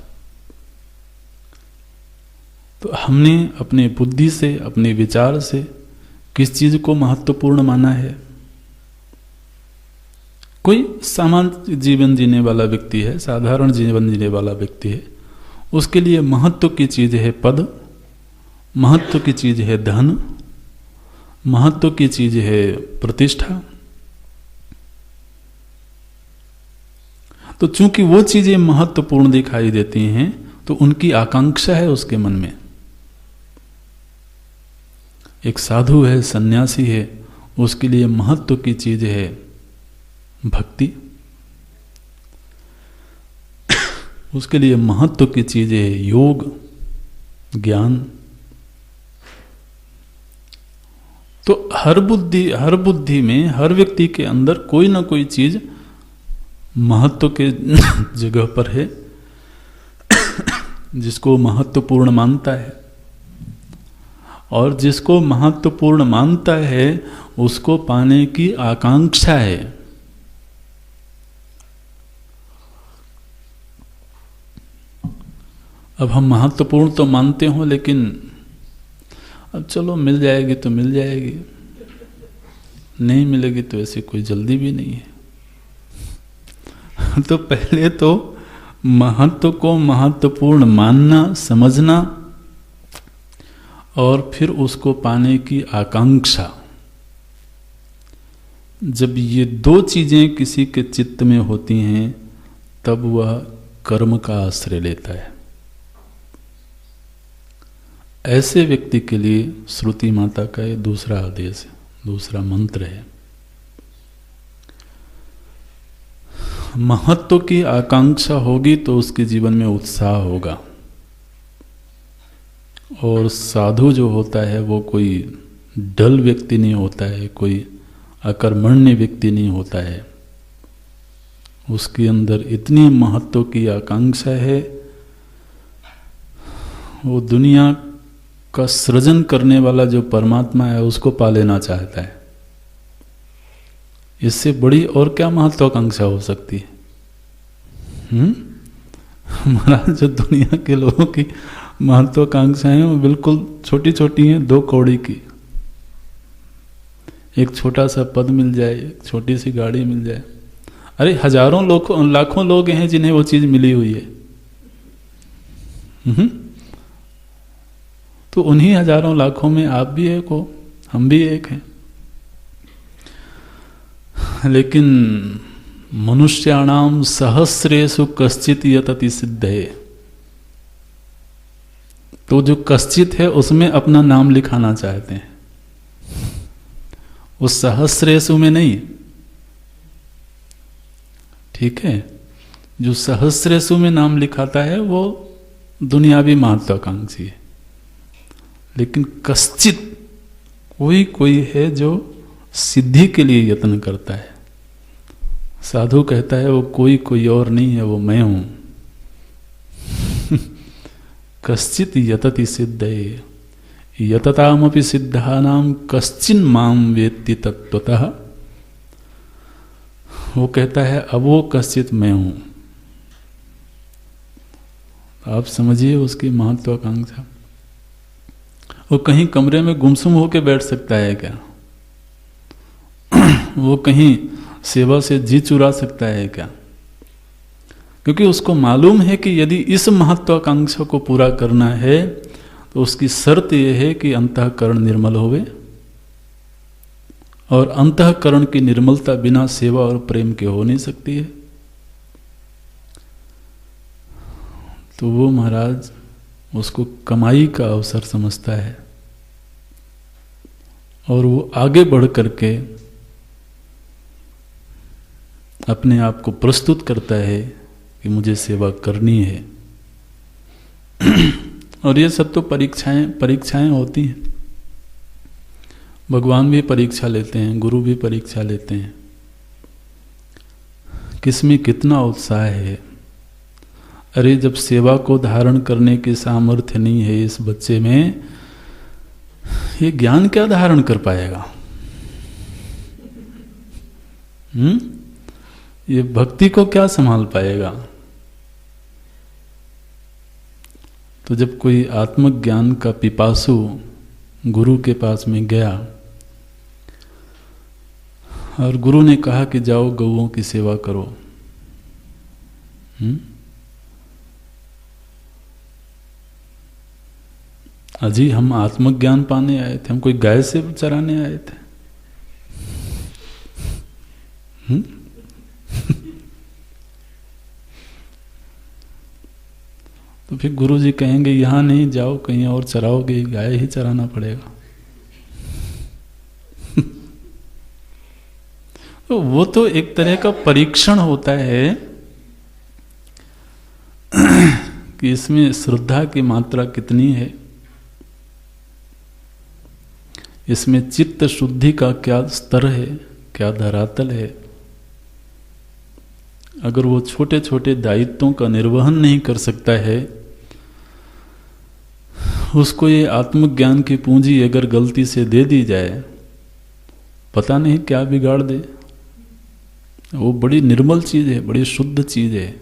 [SPEAKER 1] तो हमने अपने बुद्धि से, अपने विचार से किस चीज को महत्वपूर्ण माना है? कोई सामान्य जीवन जीने वाला व्यक्ति है, साधारण जीवन जीने वाला व्यक्ति है, उसके लिए महत्व की चीज है पद, महत्व की चीज है धन, महत्व की चीज है प्रतिष्ठा। तो चूंकि वो चीजें महत्वपूर्ण दिखाई देती हैं तो उनकी आकांक्षा है उसके मन में। एक साधु है, सन्यासी है, उसके लिए महत्व की चीज है भक्ति, उसके लिए महत्व की चीज है योग, ज्ञान। तो हर बुद्धि में, हर व्यक्ति के अंदर कोई ना कोई चीज महत्व के जगह पर है जिसको महत्वपूर्ण मानता है। और जिसको महत्वपूर्ण मानता है उसको पाने की आकांक्षा है। अब हम महत्वपूर्ण तो मानते हो, लेकिन अब चलो मिल जाएगी तो मिल जाएगी, नहीं मिलेगी तो ऐसी कोई जल्दी भी नहीं है। तो पहले तो महत्व को महत्वपूर्ण मानना, समझना, और फिर उसको पाने की आकांक्षा। जब ये दो चीजें किसी के चित्त में होती हैं तब वह कर्म का आश्रय लेता है। ऐसे व्यक्ति के लिए श्रुति माता का ये दूसरा आदेश है, दूसरा मंत्र है। महत्व की आकांक्षा होगी तो उसके जीवन में उत्साह होगा। और साधु जो होता है वो कोई डल व्यक्ति नहीं होता है, कोई अकर्मण्य व्यक्ति नहीं होता है। उसके अंदर इतनी महत्व की आकांक्षा है, वो दुनिया का सृजन करने वाला जो परमात्मा है उसको पा लेना चाहता है। इससे बड़ी और क्या महत्वाकांक्षा हो सकती है? महाराज जो दुनिया के लोगों की महत्वाकांक्षाएं वो बिल्कुल छोटी छोटी हैं, 2 कौड़ी की। एक छोटा सा पद मिल जाए, एक छोटी सी गाड़ी मिल जाए। अरे हजारों लाखों लोग हैं जिन्हें वो चीज मिली हुई है। तो उन्हीं हजारों लाखों में आप भी एक हो, हम भी एक हैं। लेकिन मनुष्याणाम सहस्रेषु कश्चित यतति सिद्धये। तो जो कश्चित है उसमें अपना नाम लिखाना चाहते हैं, उस सहस्रेषु में नहीं। ठीक है, जो सहस्रेषु में नाम लिखाता है वो दुनियावी महत्वाकांक्षी है। लेकिन कश्चित कोई है जो सिद्धि के लिए यत्न करता है। साधु कहता है वो कोई और नहीं है, वो मैं हूं। कश्चित यतति सिद्धये यततामपि सिद्धानाम कश्चिन माम वेत्ति तत्वतः। वो कहता है अब वो कश्चित मैं हूं। आप समझिए उसकी महत्वाकांक्षा। वो कहीं कमरे में गुमसुम होकर बैठ सकता है क्या? वो कहीं सेवा से जी चुरा सकता है क्या? क्योंकि उसको मालूम है कि यदि इस महत्वाकांक्षा को पूरा करना है तो उसकी शर्त यह है कि अंतःकरण निर्मल होवे, और अंतःकरण की निर्मलता बिना सेवा और प्रेम के हो नहीं सकती है। तो वो महाराज उसको कमाई का अवसर समझता है और वो आगे बढ़ करके अपने आप को प्रस्तुत करता है कि मुझे सेवा करनी है। और ये सब तो परीक्षाएं होती हैं। भगवान भी परीक्षा लेते हैं, गुरु भी परीक्षा लेते हैं, किसमें कितना उत्साह है। अरे जब सेवा को धारण करने की सामर्थ्य नहीं है इस बच्चे में, ये ज्ञान क्या धारण कर पाएगा? ये भक्ति को क्या संभाल पाएगा? तो जब कोई आत्मज्ञान का पिपासु गुरु के पास में गया और गुरु ने कहा कि जाओ गौओं की सेवा करो, अजी हम आत्मज्ञान पाने आए थे, हम कोई गाय से चराने आए थे। तो फिर गुरु जी कहेंगे यहाँ नहीं, जाओ कहीं और चराओगे, गाय ही चराना पड़ेगा। तो वो तो एक तरह का परीक्षण होता है कि इसमें श्रद्धा की मात्रा कितनी है, इसमें चित्त शुद्धि का क्या स्तर है, क्या धरातल है। अगर वो छोटे छोटे दायित्वों का निर्वहन नहीं कर सकता है, उसको ये आत्मज्ञान की पूंजी अगर गलती से दे दी जाए, पता नहीं क्या बिगाड़ दे। वो बड़ी निर्मल चीज है, बड़ी शुद्ध चीज है,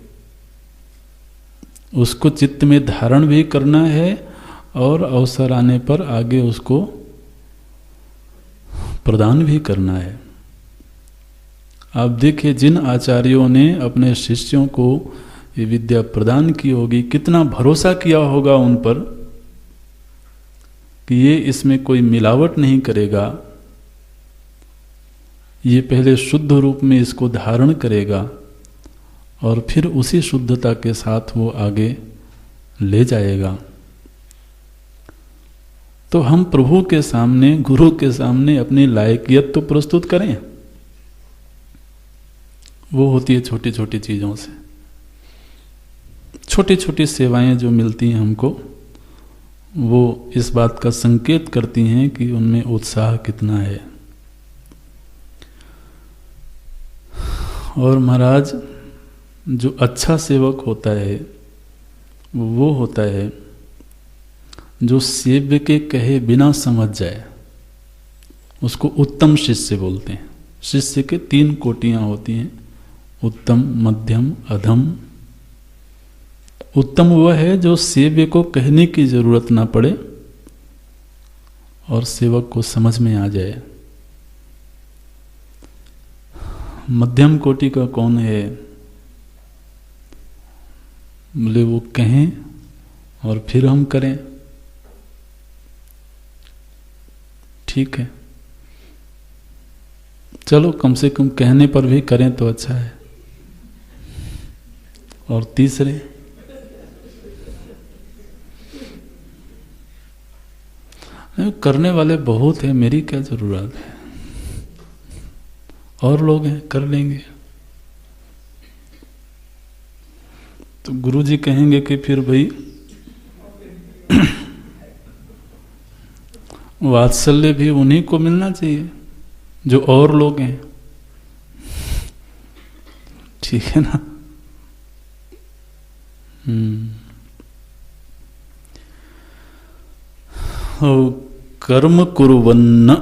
[SPEAKER 1] उसको चित्त में धारण भी करना है और अवसर आने पर आगे उसको प्रदान भी करना है। आप देखिए, जिन आचार्यों ने अपने शिष्यों को ये विद्या प्रदान की होगी, कितना भरोसा किया होगा उन पर कि ये इसमें कोई मिलावट नहीं करेगा, ये पहले शुद्ध रूप में इसको धारण करेगा और फिर उसी शुद्धता के साथ वो आगे ले जाएगा। तो हम प्रभु के सामने, गुरु के सामने अपनी लायकियत तो प्रस्तुत करें। वो होती है छोटी छोटी चीजों से, छोटी छोटी सेवाएं जो मिलती हैं हमको, वो इस बात का संकेत करती हैं कि उनमें उत्साह कितना है। और महाराज, जो अच्छा सेवक होता है वो होता है जो सेव्य के कहे बिना समझ जाए, उसको उत्तम शिष्य बोलते हैं। शिष्य के 3 कोटियां होती हैं, उत्तम, मध्यम, अधम। उत्तम वह है जो सेव्य को कहने की जरूरत ना पड़े और सेवक को समझ में आ जाए। मध्यम कोटि का कौन है? बोले वो कहें और फिर हम करें, ठीक है, चलो कम से कम कहने पर भी करें तो अच्छा है। और तीसरे, करने वाले बहुत हैं, मेरी क्या जरूरत है, और लोग हैं कर लेंगे। तो गुरु जी कहेंगे कि फिर भाई वात्सल्य भी उन्हीं को मिलना चाहिए जो और लोग हैं, ठीक है ना। कर्म कुरुवन्न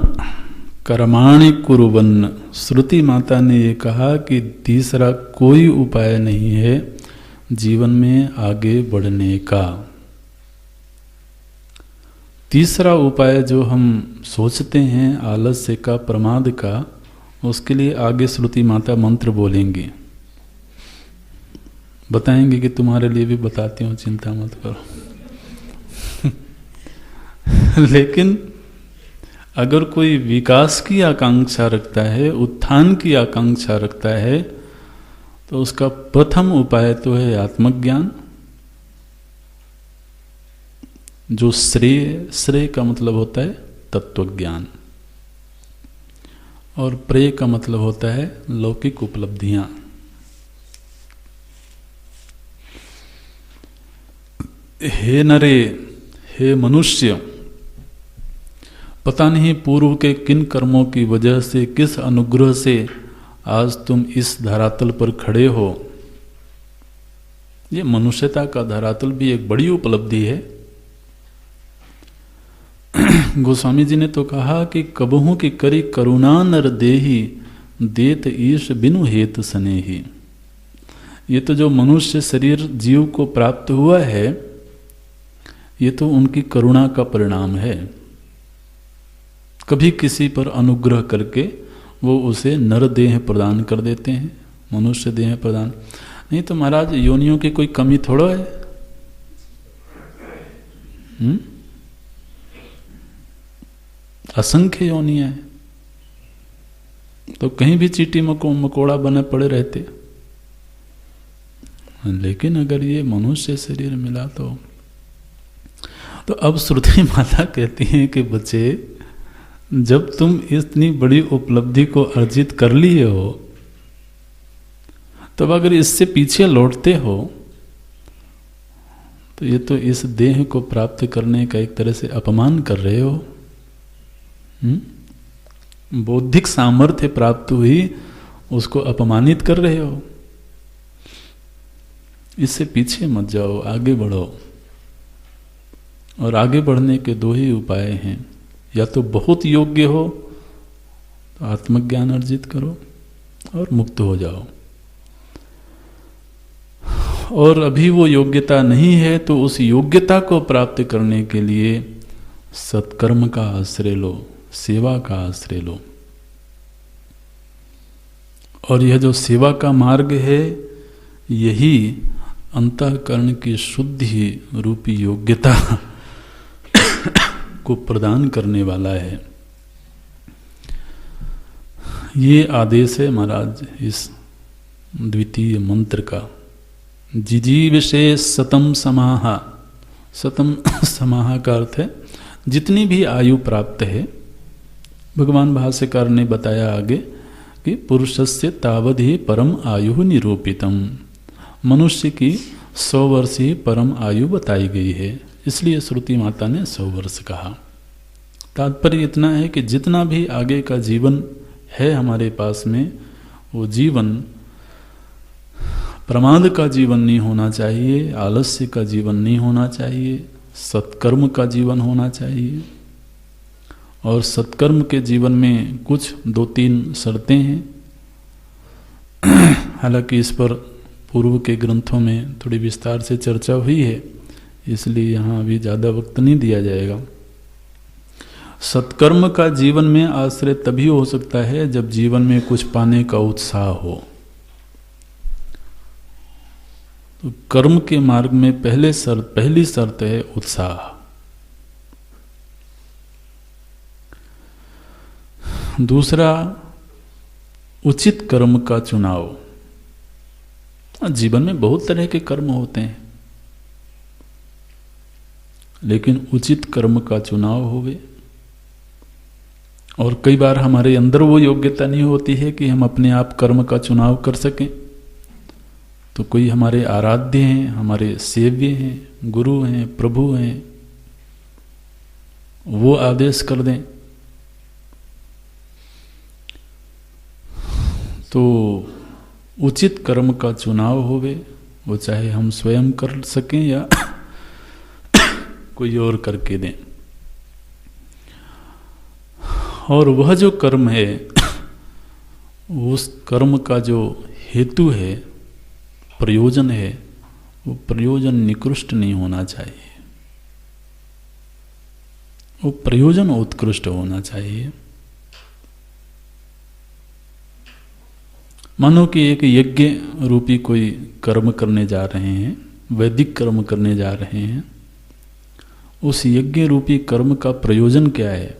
[SPEAKER 1] कर्माणि कुरुवन्न, श्रुति माता ने ये कहा कि तीसरा कोई उपाय नहीं है जीवन में आगे बढ़ने का। तीसरा उपाय जो हम सोचते हैं आलस्य का, प्रमाद का, उसके लिए आगे श्रुति माता मंत्र बोलेंगी, बताएंगे कि तुम्हारे लिए भी बताती हूँ, चिंता मत करो। लेकिन अगर कोई विकास की आकांक्षा रखता है, उत्थान की आकांक्षा रखता है, तो उसका प्रथम उपाय तो है आत्मज्ञान, जो श्रेय का मतलब होता है तत्वज्ञान। और प्रेय का मतलब होता है लौकिक उपलब्धियां। हे नरे, हे मनुष्य, पता नहीं पूर्व के किन कर्मों की वजह से, किस अनुग्रह से आज तुम इस धरातल पर खड़े हो। ये मनुष्यता का धरातल भी एक बड़ी उपलब्धि है। गोस्वामी जी ने तो कहा कि कबहू की करी करुणा नर देही, देत ईश बिनु हेत सनेही। ये तो जो मनुष्य शरीर जीव को प्राप्त हुआ है, ये तो उनकी करुणा का परिणाम है। कभी किसी पर अनुग्रह करके वो उसे नर देह प्रदान कर देते हैं, मनुष्य देह प्रदान। नहीं तो महाराज योनियों की कोई कमी थोड़ा है। असंख्य योनियां हैं, तो कहीं भी चींटी मकोड़ा बने पड़े रहते। लेकिन अगर ये मनुष्य शरीर मिला तो अब श्रुति माता कहती हैं कि बच्चे, जब तुम इतनी बड़ी उपलब्धि को अर्जित कर लिए हो, तब अगर इससे पीछे लौटते हो तो ये तो इस देह को प्राप्त करने का एक तरह से अपमान कर रहे हो। बौद्धिक सामर्थ्य प्राप्त हुई, उसको अपमानित कर रहे हो। इससे पीछे मत जाओ, आगे बढ़ो। और आगे बढ़ने के दो ही उपाय हैं, या तो बहुत योग्य हो तो आत्मज्ञान अर्जित करो और मुक्त हो जाओ, और अभी वो योग्यता नहीं है तो उस योग्यता को प्राप्त करने के लिए सत्कर्म का आश्रय लो, सेवा का आश्रय लो। और यह जो सेवा का मार्ग है, यही अंतःकरण की शुद्धि रूपी योग्यता को प्रदान करने वाला है। ये आदेश है महाराज इस द्वितीय मंत्र का। जिजीविषे सतम समाहा। सतम समाहा का अर्थ है जितनी भी आयु प्राप्त है। भगवान भाष्यकार ने बताया आगे कि पुरुषस्य तावद ही परम आयु निरूपितम। मनुष्य की 100 वर्ष ही परम आयु बताई गई है, इसलिए श्रुति माता ने 100 वर्ष कहा। तात्पर्य इतना है कि जितना भी आगे का जीवन है हमारे पास में, वो जीवन प्रमाद का जीवन नहीं होना चाहिए, आलस्य का जीवन नहीं होना चाहिए, सत्कर्म का जीवन होना चाहिए। और सत्कर्म के जीवन में कुछ 2-3 शर्तें हैं। हालांकि इस पर पूर्व के ग्रंथों में थोड़ी विस्तार से चर्चा हुई है, इसलिए यहाँ अभी ज़्यादा वक्त नहीं दिया जाएगा। सत्कर्म का जीवन में आश्रय तभी हो सकता है जब जीवन में कुछ पाने का उत्साह हो। तो कर्म के मार्ग में पहली शर्त है उत्साह। दूसरा, उचित कर्म का चुनाव। जीवन में बहुत तरह के कर्म होते हैं, लेकिन उचित कर्म का चुनाव होवे। और कई बार हमारे अंदर वो योग्यता नहीं होती है कि हम अपने आप कर्म का चुनाव कर सकें। तो कोई हमारे आराध्य हैं, हमारे सेव्य हैं, गुरु हैं, प्रभु हैं, वो आदेश कर दें। तो उचित कर्म का चुनाव होवे, वो चाहे हम स्वयं कर सकें या कोई और करके दें। और वह जो कर्म है, उस कर्म का जो हेतु है, प्रयोजन है, वो प्रयोजन निकृष्ट नहीं होना चाहिए, वो प्रयोजन उत्कृष्ट होना चाहिए। मानो कि एक यज्ञ रूपी कोई कर्म करने जा रहे हैं, वैदिक कर्म करने जा रहे हैं। उस यज्ञ रूपी कर्म का प्रयोजन क्या है?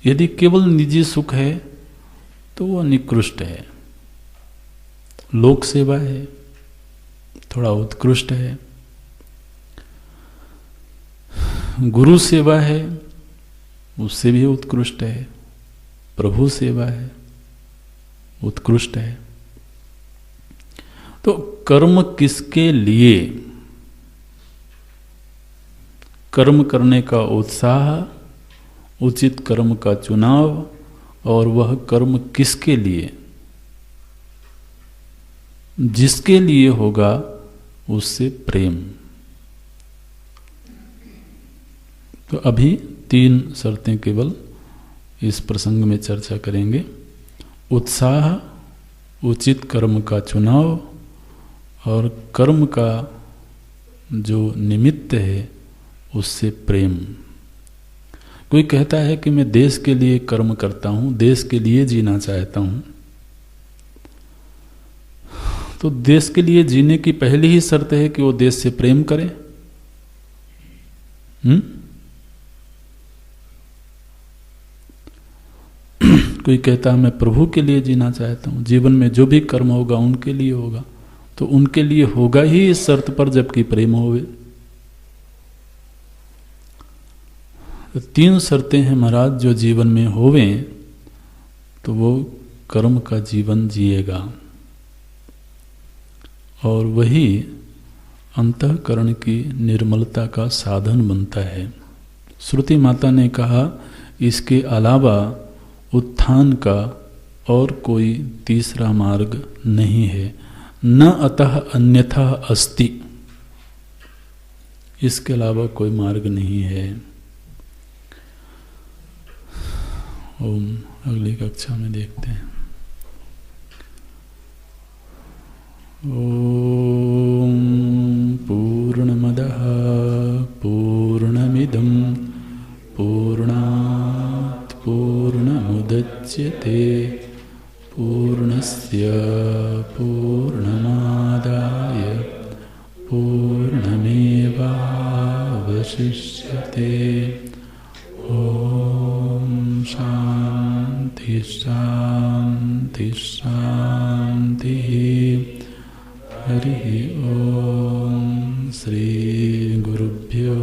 [SPEAKER 1] यदि केवल निजी सुख है तो वह निकृष्ट है। लोक सेवा है, थोड़ा उत्कृष्ट है। गुरु सेवा है, उससे भी उत्कृष्ट है। प्रभु सेवा है, उत्कृष्ट है। तो कर्म किसके लिए? कर्म करने का उत्साह, उचित कर्म का चुनाव, और वह कर्म किसके लिए? जिसके लिए होगा उससे प्रेम। तो अभी 3 शर्तें केवल इस प्रसंग में चर्चा करेंगे। उत्साह, उचित कर्म का चुनाव, और कर्म का जो निमित्त है उससे प्रेम। कोई कहता है कि मैं देश के लिए कर्म करता हूँ, देश के लिए जीना चाहता हूँ। तो देश के लिए जीने की पहली ही शर्त है कि वो देश से प्रेम करे। कोई कहता है मैं प्रभु के लिए जीना चाहता हूँ, जीवन में जो भी कर्म होगा उनके लिए होगा। तो उनके लिए होगा ही इस शर्त पर जबकि प्रेम होवे। तो 3 शर्तें हैं महाराज, जो जीवन में होवे तो वो कर्म का जीवन जिएगा, और वही अंतःकरण की निर्मलता का साधन बनता है। श्रुति माता ने कहा इसके अलावा उत्थान का और कोई तीसरा मार्ग नहीं है, न अतः अन्यथा अस्ति। इसके अलावा कोई मार्ग नहीं है। ओम, अगली कक्षा में देखते हैं। ओम पूर्णमदः पूर्णमिदं पूर्णात् पूर्णमुदच्यते पूर्णस्य पूर्णमादाय पूर्णमेवावशिष्यते। ओम शांति शांति शांति। हरि ओम। श्री गुरुभ्यो